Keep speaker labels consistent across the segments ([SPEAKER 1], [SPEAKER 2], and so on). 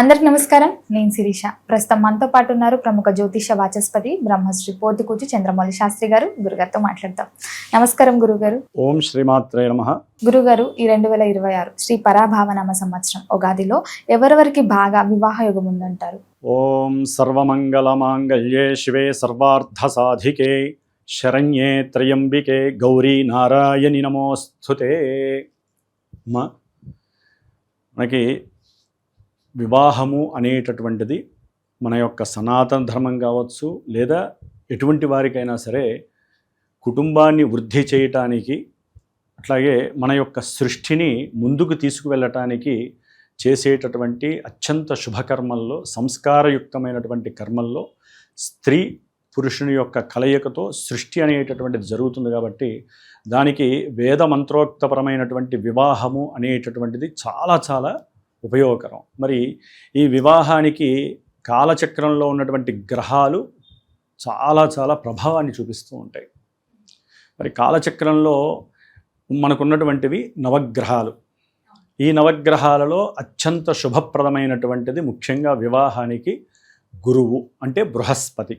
[SPEAKER 1] అందరికి నమస్కారం. నేను శిరీష. ప్రస్తుతం మనతో పాటు ఉన్నారు ప్రముఖ జ్యోతిష వాచస్పతి బ్రహ్మశ్రీ పోతుకూచి చంద్రమౌళి శాస్త్రి గారు. గురుగారితో మాట్లాడతాం. నమస్కారం గురుగారు.
[SPEAKER 2] ఓం శ్రీమాత్రే నమః.
[SPEAKER 1] గురుగారు, ఈ 2026 శ్రీ పరాభావనామ సంవత్సరం ఉగాదిలో ఎవరెవరికి బాగా వివాహ యోగం ఉందంటారు?
[SPEAKER 2] ఓం సర్వమంగళమాంగళ్యే శివే సర్వార్థ సాధికే శరణ్యే త్రయంబికే గౌరీ నారాయణి నమోస్తుతే. మనకి వివాహము అనేటటువంటిది మన యొక్క సనాతన ధర్మం కావచ్చు, లేదా ఎటువంటి వారికైనా సరే కుటుంబాన్ని వృద్ధి చేయటానికి, అట్లాగే మన యొక్క సృష్టిని ముందుకు తీసుకువెళ్ళటానికి చేసేటటువంటి అత్యంత శుభకర్మల్లో, సంస్కారయుక్తమైనటువంటి కర్మల్లో స్త్రీ పురుషుని యొక్క కలయికతో సృష్టి అనేటటువంటిది జరుగుతుంది. కాబట్టి దానికి వేద మంత్రోక్తపరమైనటువంటి వివాహము అనేటటువంటిది చాలా చాలా ఉపయోగకరం. మరి ఈ వివాహానికి కాలచక్రంలో ఉన్నటువంటి గ్రహాలు చాలా చాలా ప్రభావాన్ని చూపిస్తూ ఉంటాయి. మరి కాలచక్రంలో మనకున్నటువంటివి నవగ్రహాలు. ఈ నవగ్రహాలలో అత్యంత శుభప్రదమైనటువంటిది ముఖ్యంగా వివాహానికి గురువు అంటే బృహస్పతి.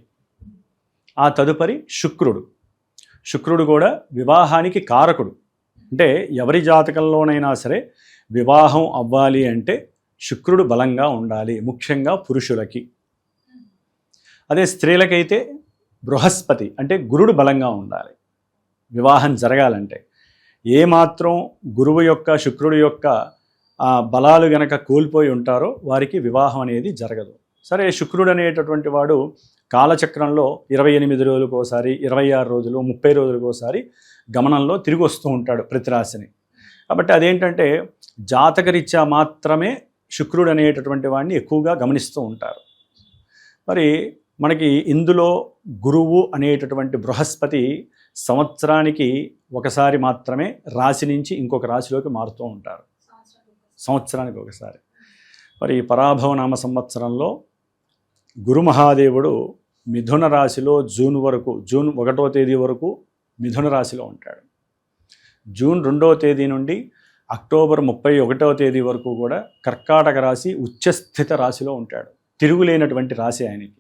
[SPEAKER 2] ఆ తదుపరి శుక్రుడు కూడా వివాహానికి కారకుడు. అంటే ఎవరి జాతకంలోనైనా సరే వివాహం అవ్వాలి అంటే శుక్రుడు బలంగా ఉండాలి, ముఖ్యంగా పురుషులకి. అదే స్త్రీలకైతే బృహస్పతి అంటే గురుడు బలంగా ఉండాలి వివాహం జరగాలంటే. ఏమాత్రం గురువు యొక్క శుక్రుడు యొక్క బలాలు గనక కోల్పోయి ఉంటారో వారికి వివాహం అనేది జరగదు. సరే, శుక్రుడు అనేటటువంటి వాడు కాలచక్రంలో 28 రోజులకోసారి, 26 రోజులు, 30 రోజులకోసారి గమనంలో తిరిగి వస్తూ ఉంటాడు ప్రతి రాశిని. కాబట్టి అదేంటంటే జాతకరీత్యా మాత్రమే శుక్రుడు అనేటటువంటి వాడిని ఎక్కువగా గమనిస్తూ ఉంటారు. మరి మనకి ఇందులో గురువు అనేటటువంటి బృహస్పతి సంవత్సరానికి ఒకసారి మాత్రమే రాశి నుంచి ఇంకొక రాశిలోకి మారుతూ ఉంటారు, సంవత్సరానికి ఒకసారి. మరి పరాభవనామ సంవత్సరంలో గురు మహాదేవుడు మిథున రాశిలో జూన్ 1వ తేదీ వరకు మిథున రాశిలో ఉంటాడు. జూన్ 2వ తేదీ నుండి అక్టోబర్ 31వ తేదీ వరకు కూడా కర్కాటక రాశి ఉచ్చస్థిత రాశిలో ఉంటాడు. తిరుగులేనటువంటి రాశి ఆయనకి.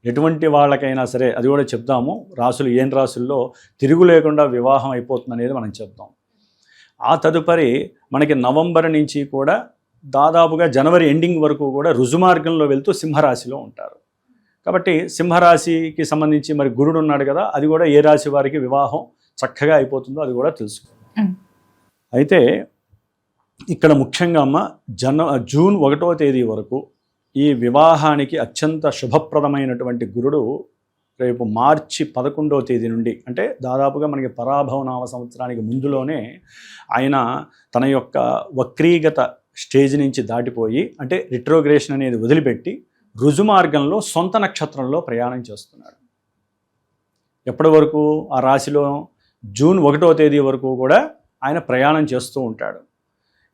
[SPEAKER 2] ఎటువంటి వాళ్ళకైనా సరే అది కూడా చెప్దాము, రాసులు ఏం రాసుల్లో తిరుగు లేకుండా వివాహం అయిపోతుంది అనేది మనం చెప్దాం. ఆ తదుపరి మనకి నవంబర్ నుంచి కూడా దాదాపుగా జనవరి ఎండింగ్ వరకు కూడా రుజుమార్గంలో వెళ్తూ సింహరాశిలో ఉంటారు. కాబట్టి సింహరాశికి సంబంధించి మరి గురుడు ఉన్నాడు కదా, అది కూడా ఏ రాశి వారికి వివాహం చక్కగా అయిపోతుందో అది కూడా తెలుసుకో. అయితే ఇక్కడ ముఖ్యంగా జూన్ 1వ తేదీ వరకు ఈ వివాహానికి అత్యంత శుభప్రదమైనటువంటి గురుడు రేపు మార్చి 11వ తేదీ నుండి, అంటే దాదాపుగా మనకి పరాభవనామ సంవత్సరానికి ముందులోనే ఆయన తన యొక్క వక్రీగత స్టేజ్ నుంచి దాటిపోయి, అంటే రిట్రోగ్రేషన్ అనేది వదిలిపెట్టి రుజుమార్గంలో సొంత నక్షత్రంలో ప్రయాణం చేస్తున్నాడు. ఎప్పటి వరకు ఆ రాశిలో జూన్ 1వ తేదీ వరకు కూడా ఆయన ప్రయాణం చేస్తూ ఉంటాడు.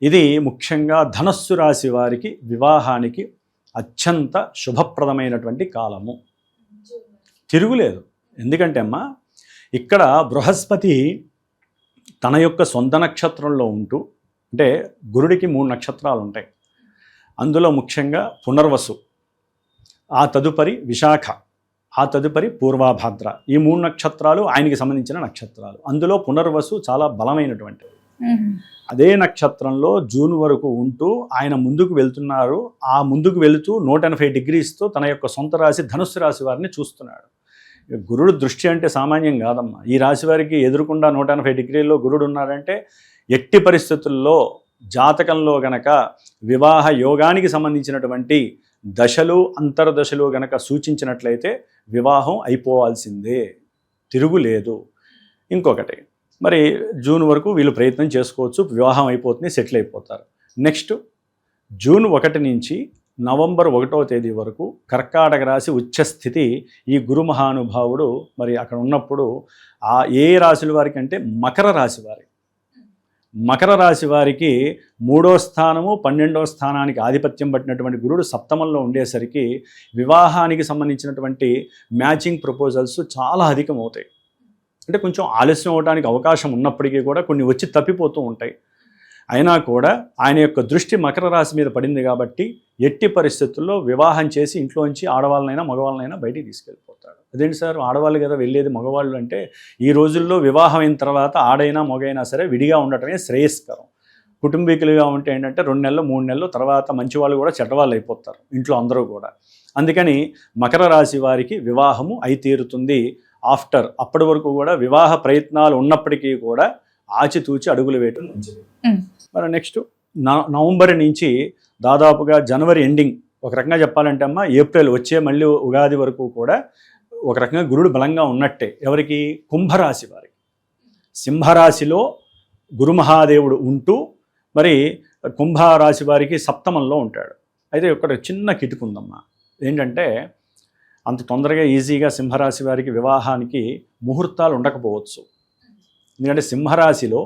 [SPEAKER 2] ఇది ముఖ్యంగా ధనస్సు రాశి వారికి వివాహానికి అత్యంత శుభప్రదమైనటువంటి కాలము, తిరుగులేదు. ఎందుకంటే ఇక్కడ బృహస్పతి తన యొక్క సొంత నక్షత్రంలో ఉంటూ, అంటే గురుడికి 3 నక్షత్రాలు ఉంటాయి. అందులో ముఖ్యంగా పునర్వసు, ఆ తదుపరి విశాఖ, ఆ తదుపరి పూర్వభాద్ర. ఈ 3 నక్షత్రాలు ఆయనకి సంబంధించిన నక్షత్రాలు. అందులో పునర్వసు చాలా బలమైనటువంటిది. అదే నక్షత్రంలో జూన్ వరకు ఉంటూ ఆయన ముందుకు వెళ్తున్నారు. ఆ ముందుకు వెళుతూ 180 డిగ్రీస్తో తన యొక్క సొంత రాశి ధనుస్సు రాశి వారిని చూస్తున్నాడు. గురుడు దృష్టి అంటే సామాన్యం కాదమ్మా. ఈ రాశి వారికి ఎదురుకుండా 180 డిగ్రీల్లో గురుడు ఉన్నాడంటే ఎట్టి పరిస్థితుల్లో జాతకంలో గనక వివాహ యోగానికి సంబంధించినటువంటి దశలు అంతర్దశలు గనక సూచించినట్లయితే వివాహం అయిపోవాల్సిందే, తిరుగులేదు. ఇంకొకటి, మరి జూన్ వరకు వీళ్ళు ప్రయత్నం చేసుకోవచ్చు, వివాహం అయిపోతుంది, సెటిల్ అయిపోతారు. నెక్స్ట్ జూన్ 1 నుంచి నవంబర్ 1వ తేదీ వరకు కర్కాటక రాశి ఉచ్చస్థితి. ఈ గురు మహానుభావుడు మరి అక్కడ ఉన్నప్పుడు ఏ రాశుల వారికి అంటే మకర రాశి వారికి. మకర రాశి వారికి 3వ స్థానము 12వ స్థానానికి ఆధిపత్యం పట్టినటువంటి గురుడు సప్తమంలో ఉండేసరికి వివాహానికి సంబంధించినటువంటి మ్యాచింగ్ ప్రపోజల్స్ చాలా అధికమవుతాయి. అంటే కొంచెం ఆలస్యం అవడానికి అవకాశం ఉన్నప్పటికీ కూడా కొన్ని వచ్చి తప్పిపోతూ ఉంటాయి. అయినా కూడా ఆయన యొక్క దృష్టి మకర రాశి మీద పడింది కాబట్టి ఎట్టి పరిస్థితుల్లో వివాహం చేసి ఇంట్లోంచి ఆడవాళ్ళనైనా మగవాళ్ళనైనా బయటికి తీసుకెళ్ళిపోతాడు. అదేంటి సార్, ఆడవాళ్ళు కదా వెళ్ళేది, మగవాళ్ళు అంటే ఈ రోజుల్లో వివాహం అయిన తర్వాత ఆడైనా మగైనా సరే విడిగా ఉండటమే శ్రేయస్కరం. కుటుంబీకులుగా ఉంటే ఏంటంటే 2 నెలలు 3 నెలలు తర్వాత మంచి వాళ్ళు కూడా చెడ్డవాళ్ళు అయిపోతారు ఇంట్లో అందరూ కూడా. అందుకని మకర రాశి వారికి వివాహము అయి తీరుతుంది. అప్పటి వరకు కూడా వివాహ ప్రయత్నాలు ఉన్నప్పటికీ కూడా ఆచితూచి అడుగులు వేయటం మంచిది. మరి నెక్స్ట్ నవంబర్ నుంచి దాదాపుగా జనవరి ఎండింగ్, ఒక రకంగా చెప్పాలంటే అమ్మ ఏప్రిల్ వచ్చే మళ్ళీ ఉగాది వరకు కూడా ఒక రకంగా గురుడు బలంగా ఉన్నట్టే. ఎవరికి? కుంభరాశి వారికి. సింహరాశిలో గురు మహాదేవుడు ఉంటూ మరి కుంభరాశి వారికి సప్తమంలో ఉంటాడు. అయితే ఒక చిన్న కిటుకుందమ్మా, ఏంటంటే అంత తొందరగా ఈజీగా సింహరాశి వారికి వివాహానికి ముహూర్తాలు ఉండకపోవచ్చు. ఎందుకంటే సింహరాశిలో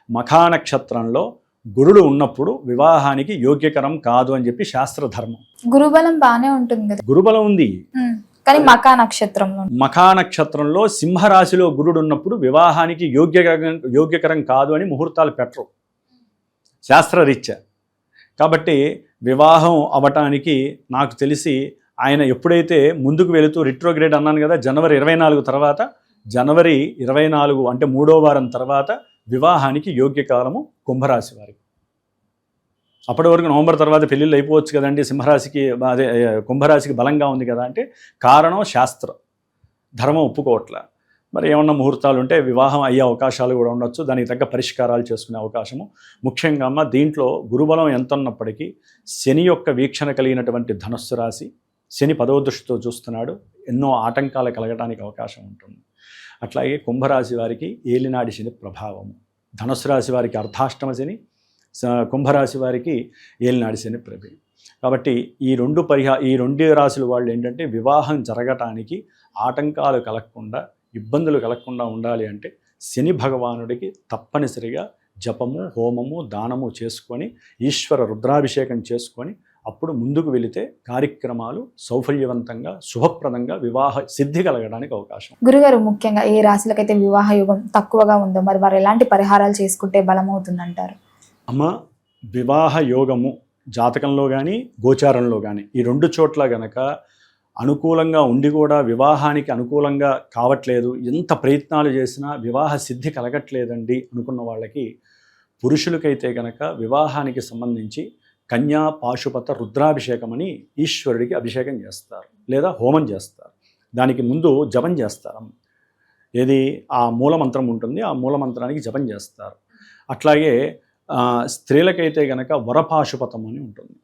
[SPEAKER 2] మఖా నక్షత్రంలో గురుడు ఉన్నప్పుడు వివాహానికి యోగ్యకరం కాదు అని చెప్పి శాస్త్రధర్మం.
[SPEAKER 1] గురుబలం బాగానే ఉంటుంది కదా.
[SPEAKER 2] గురుబలం ఉంది
[SPEAKER 1] కానీ మఖా నక్షత్రంలో
[SPEAKER 2] సింహరాశిలో గురుడు ఉన్నప్పుడు వివాహానికి యోగ్యకరం కాదు అని ముహూర్తాలు పెట్టరు శాస్త్రరీత్యా. కాబట్టి వివాహం అవ్వటానికి నాకు తెలిసి ఆయన ఎప్పుడైతే ముందుకు వెళుతూ రిట్రోగ్రేడ్ అన్నాను కదా, జనవరి 24 తర్వాత, జనవరి 24 అంటే 3వ వారం తర్వాత వివాహానికి యోగ్యకాలము కుంభరాశి వారికి. అప్పటి వరకు నవంబర్ తర్వాత పెళ్ళిళ్ళు అయిపోవచ్చు కదండి, సింహరాశికి అదే కుంభరాశికి బలంగా ఉంది కదా అంటే కారణం శాస్త్రం, ధర్మం ఒప్పుకోవట్లే. మరి ఏమన్నా ముహూర్తాలు ఉంటే వివాహం అయ్యే అవకాశాలు కూడా ఉండొచ్చు, దానికి తగ్గ పరిష్కారాలు చేసుకునే అవకాశము. ముఖ్యంగా అమ్మ దీంట్లో గురుబలం ఎంత ఉన్నప్పటికీ శని యొక్క వీక్షణ కలిగినటువంటి ధనుస్సు రాశి, శని 10వ దృష్టితో చూస్తున్నాడు, ఎన్నో ఆటంకాలు కలగడానికి అవకాశం ఉంటుంది. అట్లాగే కుంభరాశి వారికి ఏలినాడి శని ప్రభావము, ధనుస్సు రాశి వారికి అర్ధాష్టమ శని, కుంభరాశి వారికి ఏలినాడి శని ప్రభావం. కాబట్టి ఈ రెండు రాశుల వాళ్ళు ఏంటంటే వివాహం జరగటానికి ఆటంకాలు కలగకుండా, ఇబ్బందులు కలగకుండా ఉండాలి అంటే శని భగవానుడికి తప్పనిసరిగా జపము, హోమము, దానము చేసుకొని ఈశ్వర రుద్రాభిషేకం చేసుకొని అప్పుడు ముందుకు వెళితే కార్యక్రమాలు సౌఫల్యవంతంగా శుభప్రదంగా వివాహ సిద్ధి కలగడానికి అవకాశం.
[SPEAKER 1] గురుగారు, ముఖ్యంగా ఏ రాశులకైతే వివాహ యోగం తక్కువగా ఉందో మరి వారు ఎలాంటి పరిహారాలు చేసుకుంటే బలమవుతుందంటారు?
[SPEAKER 2] అమ్మ, వివాహ యోగము జాతకంలో కానీ గోచారంలో కానీ ఈ 2 చోట్ల గనక అనుకూలంగా ఉండి కూడా వివాహానికి అనుకూలంగా కావట్లేదు, ఎంత ప్రయత్నాలు చేసినా వివాహ సిద్ధి కలగట్లేదండి అనుకున్న వాళ్ళకి, పురుషులకైతే గనక వివాహానికి సంబంధించి కన్యా పాశుపత రుద్రాభిషేకం అని ఈశ్వరుడికి అభిషేకం చేస్తారు లేదా హోమం చేస్తారు. దానికి ముందు జపం చేస్తారు. ఏది? ఆ మూలమంత్రం ఉంటుంది, ఆ మూలమంత్రానికి జపం చేస్తారు. అట్లాగే స్త్రీలకైతే గనక వరపాశుపతం అని ఉంటుంది,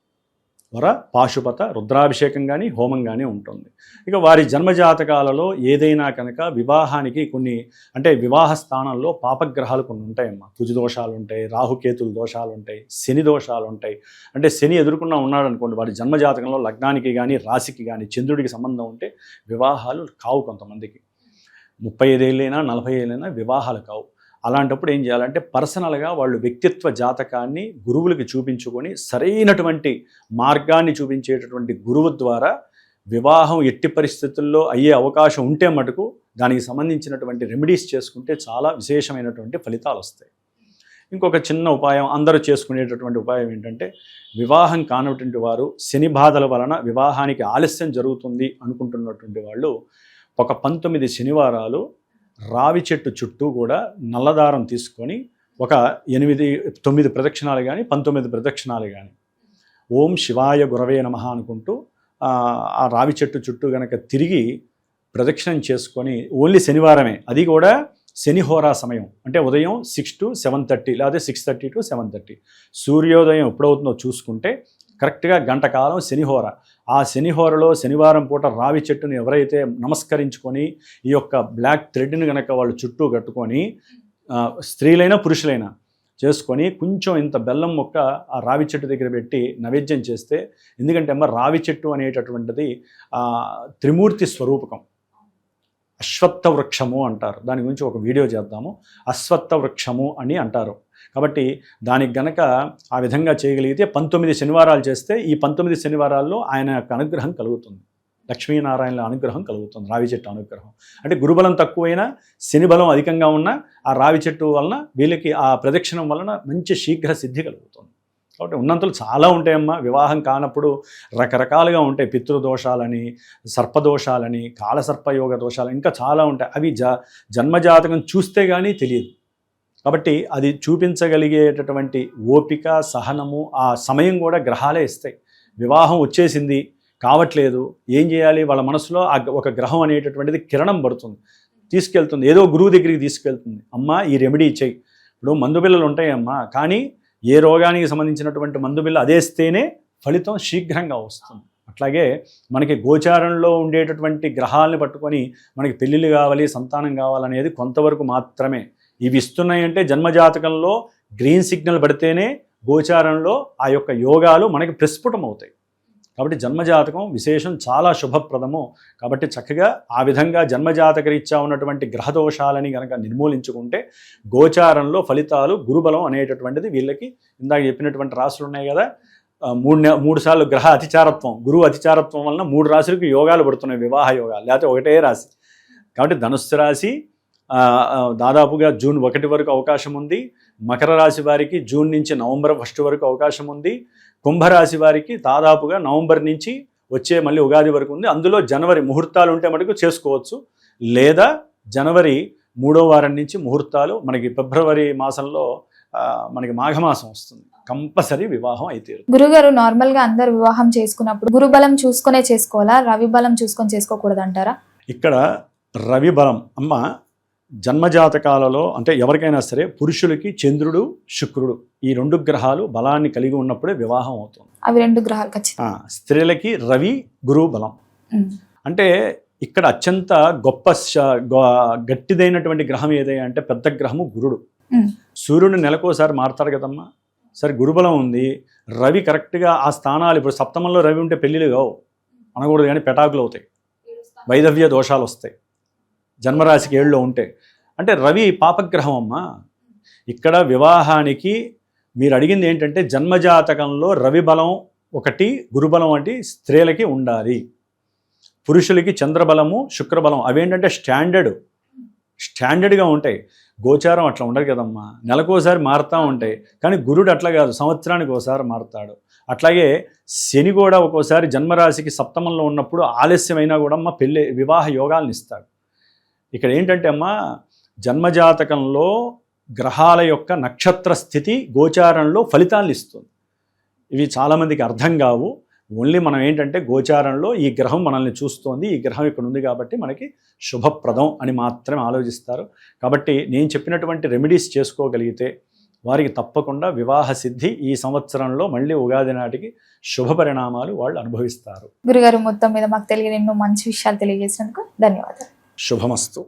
[SPEAKER 2] వరపాశుపత రుద్రాభిషేకం కానీ హోమం కానీ ఉంటుంది. ఇక వారి జన్మజాతకాలలో ఏదైనా కనుక వివాహానికి కొన్ని అంటే వివాహ స్థానంలో పాపగ్రహాలు కొన్ని ఉంటాయమ్మా. కుజ దోషాలు ఉంటాయి, రాహుకేతుల దోషాలు ఉంటాయి, శని దోషాలు ఉంటాయి. అంటే శని ఎదుర్కొన్నా ఉన్నాడు అనుకోండి, వారి జన్మజాతకంలో లగ్నానికి కానీ రాశికి కానీ చంద్రుడికి సంబంధం ఉంటే వివాహాలు కావు. కొంతమందికి 35 ఏళ్ళైనా 40 ఏళ్ళైనా వివాహాలు కావు. అలాంటప్పుడు ఏం చేయాలంటే పర్సనల్గా వాళ్ళు వ్యక్తిత్వ జాతకాన్ని గురువులకి చూపించుకొని సరైనటువంటి మార్గాన్ని చూపించేటటువంటి గురువు ద్వారా వివాహం ఎట్టి పరిస్థితుల్లో అయ్యే అవకాశం ఉంటే మటుకు దానికి సంబంధించినటువంటి రెమెడీస్ చేసుకుంటే చాలా విశేషమైనటువంటి ఫలితాలు వస్తాయి. ఇంకొక చిన్న ఉపాయం, అందరూ చేసుకునేటటువంటి ఉపాయం ఏంటంటే, వివాహం కానటువంటి వారు శని బాధల వలన వివాహానికి ఆలస్యం జరుగుతుంది అనుకుంటున్నటువంటి వాళ్ళు ఒక 19 శనివారాలు రావి చెట్టు చుట్టూ కూడా నల్లదారం తీసుకొని ఒక 8-9 ప్రదక్షిణాలు కానీ 19 ప్రదక్షిణాలు కానీ ఓం శివాయ గురవే నమః అనుకుంటూ ఆ రావి చెట్టు చుట్టూ కనుక తిరిగి ప్రదక్షిణం చేసుకొని, ఓన్లీ శనివారమే, అది కూడా శనిహోరా సమయం అంటే ఉదయం 6 to 7:30 లేదా 6:30 to 7:30 సూర్యోదయం ఎప్పుడవుతుందో చూసుకుంటే కరెక్ట్గా గంట కాలం శనిహోర. ఆ శనిహోరలో శనివారం పూట రావి చెట్టుని ఎవరైతే నమస్కరించుకొని ఈ యొక్క బ్లాక్ థ్రెడ్ని కనుక వాళ్ళు చుట్టూ కట్టుకొని, స్త్రీలైనా పురుషులైనా చేసుకొని కొంచెం ఇంత బెల్లం మొక్క ఆ రావి చెట్టు దగ్గర పెట్టి నైవేద్యం చేస్తే, ఎందుకంటే అమ్మ రావి చెట్టు అనేటటువంటిది త్రిమూర్తి స్వరూపకం, అశ్వత్థ వృక్షము అంటారు. దాని గురించి ఒక వీడియో చేద్దాము. అశ్వత్థ వృక్షము అని అంటారు. కాబట్టి దానికి గనక ఆ విధంగా చేయగలిగితే 19 శనివారాలు చేస్తే ఈ 19 శనివారాల్లో ఆయన యొక్క అనుగ్రహం కలుగుతుంది. లక్ష్మీనారాయణల అనుగ్రహం కలుగుతుంది, రావి చెట్టు అనుగ్రహం. అంటే గురుబలం తక్కువైనా శని బలం అధికంగా ఉన్న ఆ రావి చెట్టు వలన వీళ్ళకి ఆ ప్రదక్షిణం వలన మంచి శీఘ్ర సిద్ధి కలుగుతుంది. కాబట్టి ఉన్నంతలు చాలా ఉంటాయమ్మా. వివాహం కానప్పుడు రకరకాలుగా ఉంటాయి, పితృదోషాలని, సర్పదోషాలని, కాలసర్పయోగ దోషాలు, ఇంకా చాలా ఉంటాయి. అవి జన్మజాతకం చూస్తే కానీ తెలియదు. కాబట్టి అది చూపించగలిగేటటువంటి ఓపిక, సహనము, ఆ సమయం కూడా గ్రహాలే ఇస్తాయి. వివాహం వచ్చేసింది కావట్లేదు, ఏం చేయాలి? వాళ్ళ మనసులో ఒక గ్రహం అనేటటువంటిది కిరణం పడుతుంది, తీసుకెళ్తుంది, ఏదో గురువు దగ్గరికి తీసుకెళ్తుంది. అమ్మ ఈ రెమెడీ చెయ్యి. ఇప్పుడు మందు బిళ్ళలు ఉంటాయమ్మా, కానీ ఏ రోగానికి సంబంధించినటువంటి మందు బిళ్ళ అదేస్తేనే ఫలితం శీఘ్రంగా వస్తుంది. అట్లాగే మనకి గోచారంలో ఉండేటటువంటి గ్రహాలని పట్టుకొని మనకి పెళ్ళిళ్ళు కావాలి, సంతానం కావాలనేది కొంతవరకు మాత్రమే. ఇవి ఇస్తున్నాయంటే జన్మజాతకంలో గ్రీన్ సిగ్నల్ పడితేనే గోచారంలో ఆ యొక్క యోగాలు మనకి ప్రస్ఫుటం అవుతాయి. కాబట్టి జన్మజాతకం విశేషం, చాలా శుభప్రదము. కాబట్టి చక్కగా ఆ విధంగా జన్మజాతక రీత్యా ఉన్నటువంటి గ్రహదోషాలని కనుక నిర్మూలించుకుంటే గోచారంలో ఫలితాలు, గురుబలం అనేటటువంటిది వీళ్ళకి ఇందాక చెప్పినటువంటి రాశులు ఉన్నాయి కదా, మూడు సార్లు గ్రహ అతిచారత్వం, గురువు అతిచారత్వం వలన 3 రాశులకు యోగాలు పడుతున్నాయి, వివాహ యోగాలు, లేకపోతే ఒకటే రాశి. కాబట్టి ధనుస్సు రాశి దాదాపుగా జూన్ 1 వరకు అవకాశం ఉంది. మకర రాశి వారికి జూన్ నుంచి నవంబర్ 1 వరకు అవకాశం ఉంది. కుంభరాశి వారికి దాదాపుగా నవంబర్ నుంచి వచ్చే మళ్ళీ ఉగాది వరకు ఉంది. అందులో జనవరి ముహూర్తాలు ఉంటే మటుకు చేసుకోవచ్చు, లేదా జనవరి 3వ వారం నుంచి ముహూర్తాలు. మనకి ఫిబ్రవరి మాసంలో మనకి మాఘమాసం వస్తుంది, కంపల్సరీ వివాహం అయితే.
[SPEAKER 1] గురుగారు, నార్మల్ గా అందరు వివాహం చేసుకున్నప్పుడు గురుబలం చూసుకునే చేసుకోవాలా, రవి బలం చూసుకొని చేసుకోకూడదు అంటారా?
[SPEAKER 2] ఇక్కడ రవి బలం అమ్మ జన్మజాతకాలలో అంటే ఎవరికైనా సరే పురుషులకి చంద్రుడు, శుక్రుడు ఈ 2 గ్రహాలు బలాన్ని కలిగి ఉన్నప్పుడే వివాహం అవుతుంది.
[SPEAKER 1] అవి 2 గ్రహాలు ఖచ్చితంగా.
[SPEAKER 2] స్త్రీలకి రవి గురువు బలం. అంటే ఇక్కడ అత్యంత గొప్ప గట్టిదైనటువంటి గ్రహం ఏదైనా అంటే పెద్ద గ్రహము గురుడు. సూర్యుడు నెలకోసారి మారుతారు కదమ్మా. సరే గురుబలం ఉంది, రవి కరెక్ట్గా ఆ స్థానాలు, ఇప్పుడు సప్తమంలో రవి ఉంటే పెళ్ళిళ్ళు కావు అనకూడదు, కానీ పెటాకులు అవుతాయి, వైధవ్య దోషాలు వస్తాయి. జన్మరాశికి 7లో ఉంటే అంటే రవి పాపగ్రహం అమ్మా. ఇక్కడ వివాహానికి మీరు అడిగింది ఏంటంటే జన్మజాతకంలో రవి బలం 1, గురుబలం అంటే స్త్రీలకి ఉండాలి. పురుషులకి చంద్రబలము, శుక్రబలం అవేంటంటే స్టాండర్డ్గా ఉంటాయి. గోచారం అట్లా ఉండదు కదమ్మా, నెలకోసారి మారుతూ ఉంటాయి. కానీ గురుడు అట్లా కాదు, సంవత్సరానికి ఒకసారి మారుతాడు. అట్లాగే శని కూడా ఒక్కోసారి జన్మరాశికి సప్తమంలో ఉన్నప్పుడు ఆలస్యమైనా కూడా అమ్మ వివాహ యోగాలను ఇస్తాడు. ఇక్కడ ఏంటంటే అమ్మ జన్మజాతకంలో గ్రహాల యొక్క నక్షత్ర స్థితి గోచారంలో ఫలితాలను ఇస్తుంది. ఇవి చాలామందికి అర్థం కావు. ఓన్లీ మనం ఏంటంటే గోచారంలో ఈ గ్రహం మనల్ని చూస్తోంది, ఈ గ్రహం ఇక్కడ ఉంది కాబట్టి మనకి శుభప్రదం అని మాత్రమే ఆలోచిస్తారు. కాబట్టి నేను చెప్పినటువంటి రెమెడీస్ చేసుకోగలిగితే వారికి తప్పకుండా వివాహ సిద్ధి ఈ సంవత్సరంలో మళ్ళీ ఉగాది నాటికి శుభ పరిణామాలు వాళ్ళు అనుభవిస్తారు.
[SPEAKER 1] గురుగారు, మొత్తం మీద మాకు తెలియని ఎన్నో మంచి విషయాలు తెలియజేసినందుకు ధన్యవాదాలు.
[SPEAKER 2] శుభమస్తు.